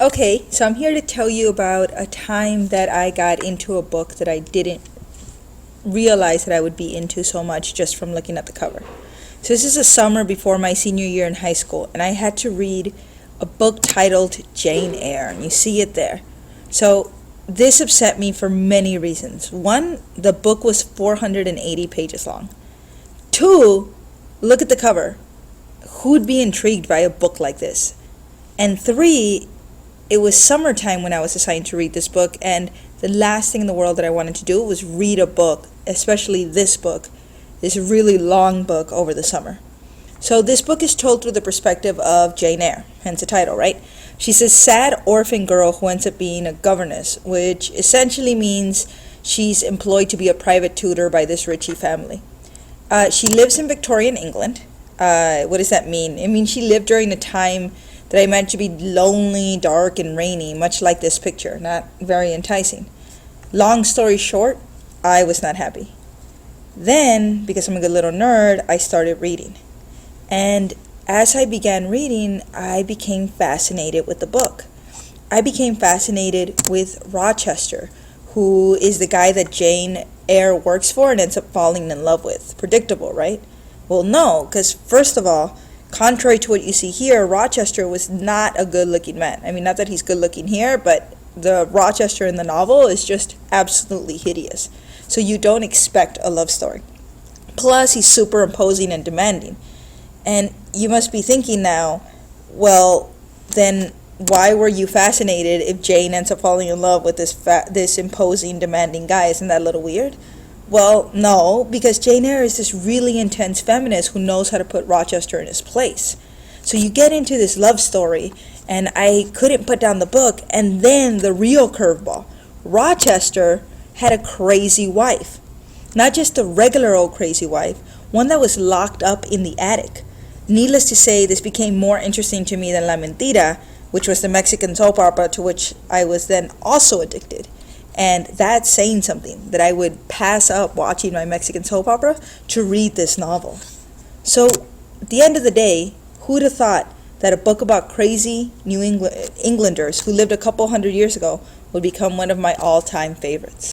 Okay, so I'm here to tell you about a time that I got into a book that I didn't realize that I would be into so much just from looking at the cover. So this is a summer before my senior year in high school, and I had to read a book titled Jane Eyre, and you see it there. So this upset me for many reasons. One, the book was 480 pages long. Two, look at the cover. Who'd be intrigued by a book like this? And three, it was summertime when I was assigned to read this book, and the last thing in the world that I wanted to do was read a book, especially this book, this really long book over the summer. So this book is told through the perspective of Jane Eyre, hence the title, right? She's a sad orphan girl who ends up being a governess, which essentially means she's employed to be a private tutor by this Ritchie family. She lives in Victorian England. What does that mean? It means she lived during a time that I meant to be lonely, dark, and rainy, much like this picture. Not very enticing. Long story short, I was not happy. Then, because I'm a good little nerd, I started reading. And as I began reading, I became fascinated with the book. I became fascinated with Rochester, who is the guy that Jane Eyre works for and ends up falling in love with. Predictable, right? Well, no, because first of all, contrary to what you see here, Rochester was not a good-looking man. I mean, not that he's good-looking here, but the Rochester in the novel is just absolutely hideous. So you don't expect a love story. Plus, he's super imposing and demanding. And you must be thinking now, well, then why were you fascinated if Jane ends up falling in love with this imposing, demanding guy? Isn't that a little weird? Well, no, because Jane Eyre is this really intense feminist who knows how to put Rochester in his place. So you get into this love story, and I couldn't put down the book, and then the real curveball. Rochester had a crazy wife. Not just a regular old crazy wife, one that was locked up in the attic. Needless to say, this became more interesting to me than La Mentira, which was the Mexican soap opera to which I was then also addicted. And that's saying something, that I would pass up watching my Mexican soap opera to read this novel. So, at the end of the day, who'd have thought that a book about crazy New Englanders who lived a couple hundred years ago would become one of my all-time favorites?